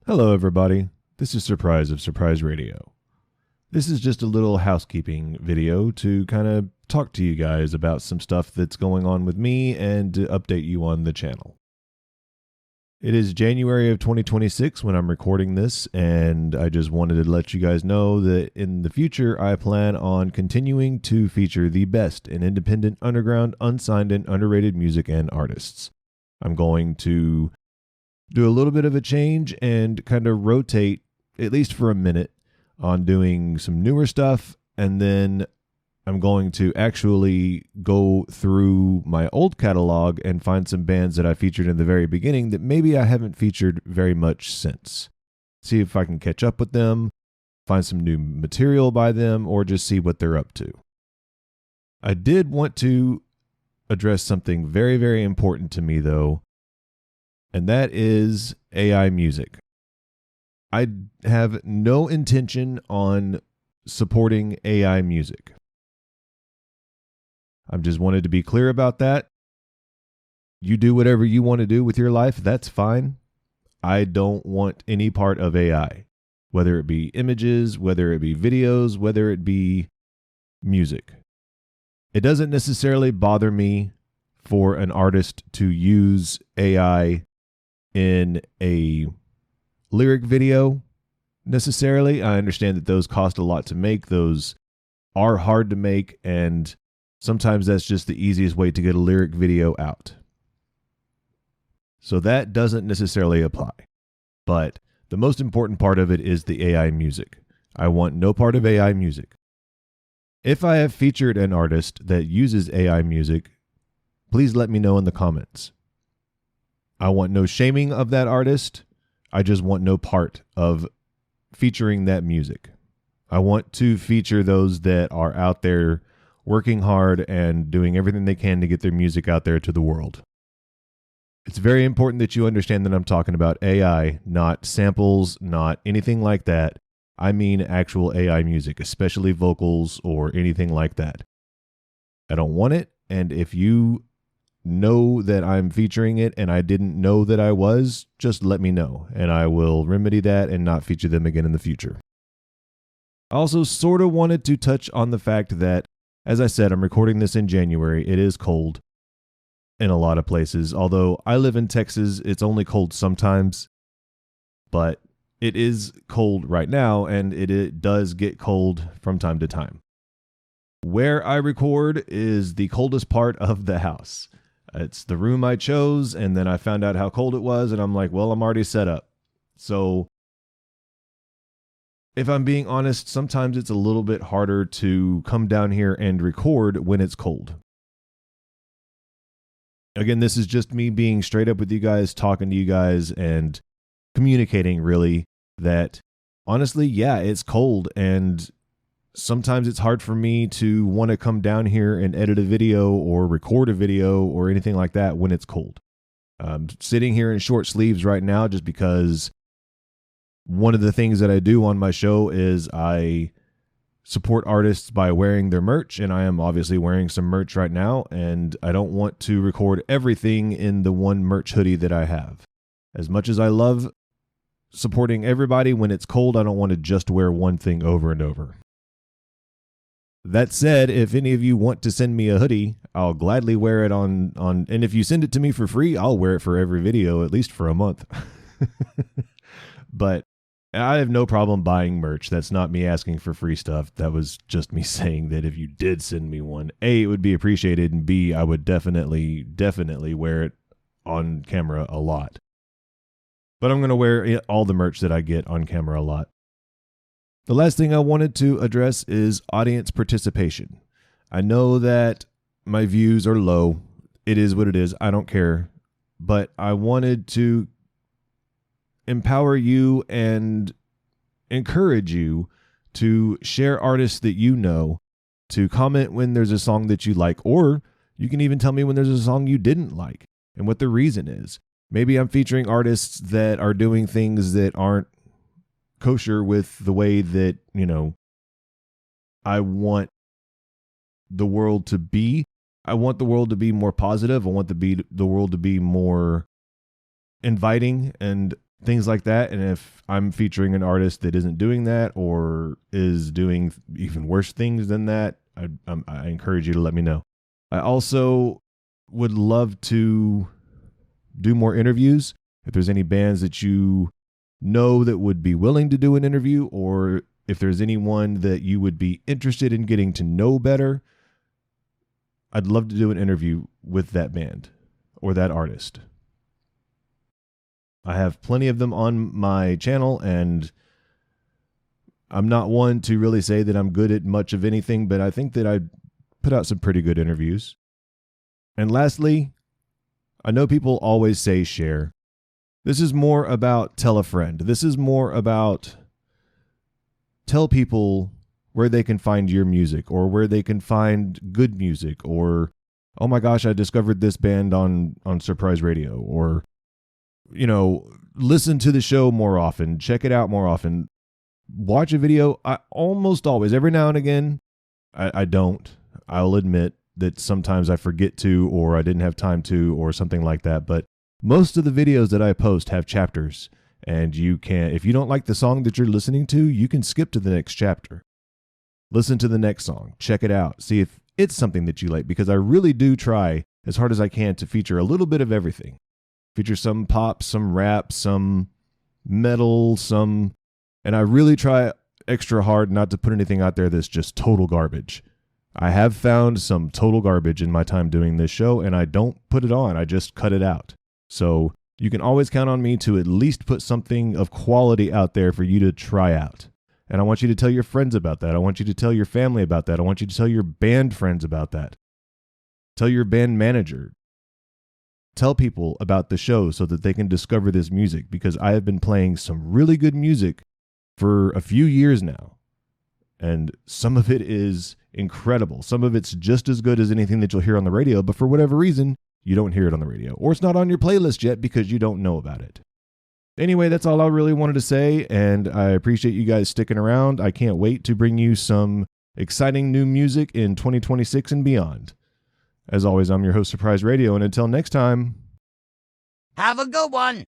Hello, everybody. This is Surprise of Surprise Radio. This is just a little housekeeping video to kind of talk to you guys about some stuff that's going on with me and to update you on the channel. It is January of 2026 when I'm recording this, and I just wanted to let you guys know that in the future I plan on continuing to feature the best in independent, underground, unsigned, and underrated music and artists. I'm going to do a little bit of a change and kind of rotate, at least for a minute, on doing some newer stuff, and then I'm going to actually go through my old catalog and find some bands that I featured in the very beginning that maybe I haven't featured very much since. See if I can catch up with them, find some new material by them, or just see what they're up to. I did want to address something very, very important to me, though, and that is AI music. I have no intention on supporting AI music. I just wanted to be clear about that. You do whatever you want to do with your life, that's fine. I don't want any part of AI, whether it be images, whether it be videos, whether it be music. It doesn't necessarily bother me for an artist to use AI in a lyric video necessarily. I understand that those cost a lot to make. Those are hard to make, and sometimes that's just the easiest way to get a lyric video out. So that doesn't necessarily apply. But the most important part of it is the AI music. I want no part of AI music. If I have featured an artist that uses AI music, please let me know in the comments. I want no shaming of that artist. I just want no part of featuring that music. I want to feature those that are out there working hard and doing everything they can to get their music out there to the world. It's very important that you understand that I'm talking about AI, not samples, not anything like that. I mean actual AI music, especially vocals or anything like that. I don't want it, and if you know that I'm featuring it and I didn't know that I was, just let me know, and I will remedy that and not feature them again in the future. I also sort of wanted to touch on the fact that, as I said, I'm recording this in January. It is cold in a lot of places. Although I live in Texas, it's only cold sometimes. But it is cold right now, and it does get cold from time to time. Where I record is the coldest part of the house. It's the room I chose, and then I found out how cold it was, and I'm like, well, I'm already set up. So if I'm being honest, sometimes it's a little bit harder to come down here and record when it's cold. Again, this is just me being straight up with you guys, talking to you guys, and communicating really that honestly, yeah, it's cold, and sometimes it's hard for me to want to come down here and edit a video or record a video or anything like that when it's cold. I'm sitting here in short sleeves right now just because one of the things that I do on my show is I support artists by wearing their merch, and I am obviously wearing some merch right now, and I don't want to record everything in the one merch hoodie that I have. As much as I love supporting everybody, when it's cold, I don't want to just wear one thing over and over. That said, if any of you want to send me a hoodie, I'll gladly wear it on, and if you send it to me for free, I'll wear it for every video, at least for a month. But I have no problem buying merch. That's not me asking for free stuff. That was just me saying that if you did send me one, A, it would be appreciated, and B, I would definitely wear it on camera a lot. But I'm going to wear all the merch that I get on camera a lot. The last thing I wanted to address is audience participation. I know that my views are low. It is what it is. I don't care. But I wanted to empower you and encourage you to share artists that you know, to comment when there's a song that you like, or you can even tell me when there's a song you didn't like and what the reason is. Maybe I'm featuring artists that are doing things that aren't kosher with the way that, I want the world to be. I want the world to be more positive. I want the world to be more inviting and things like that. And if I'm featuring an artist that isn't doing that or is doing even worse things than that, I encourage you to let me know. I also would love to do more interviews. If there's any bands that you know that would be willing to do an interview, or if there's anyone that you would be interested in getting to know better, I'd love to do an interview with that band or that artist. I have plenty of them on my channel, and I'm not one to really say that I'm good at much of anything, but I think that I put out some pretty good interviews. And lastly, I know people always say share. This is more about tell a friend. This is more about tell people where they can find your music, or where they can find good music, or, oh my gosh, I discovered this band on Surprise Radio, or, you know, listen to the show more often, check it out more often, watch a video. I almost always, every now and again, I don't. I'll admit that sometimes I forget to, or I didn't have time to, or something like that. But most of the videos that I post have chapters, and you can, if you don't like the song that you're listening to, you can skip to the next chapter. Listen to the next song, check it out, see if it's something that you like, because I really do try as hard as I can to feature a little bit of everything. Feature some pop, some rap, some metal, and I really try extra hard not to put anything out there that's just total garbage. I have found some total garbage in my time doing this show, and I don't put it on, I just cut it out. So you can always count on me to at least put something of quality out there for you to try out. And I want you to tell your friends about that. I want you to tell your family about that. I want you to tell your band friends about that. Tell your band manager. Tell people about the show so that they can discover this music, because I have been playing some really good music for a few years now. And some of it is incredible. Some of it's just as good as anything that you'll hear on the radio, but for whatever reason, you don't hear it on the radio. Or it's not on your playlist yet because you don't know about it. Anyway, that's all I really wanted to say, and I appreciate you guys sticking around. I can't wait to bring you some exciting new music in 2026 and beyond. As always, I'm your host, Surprise Radio, and until next time, have a good one.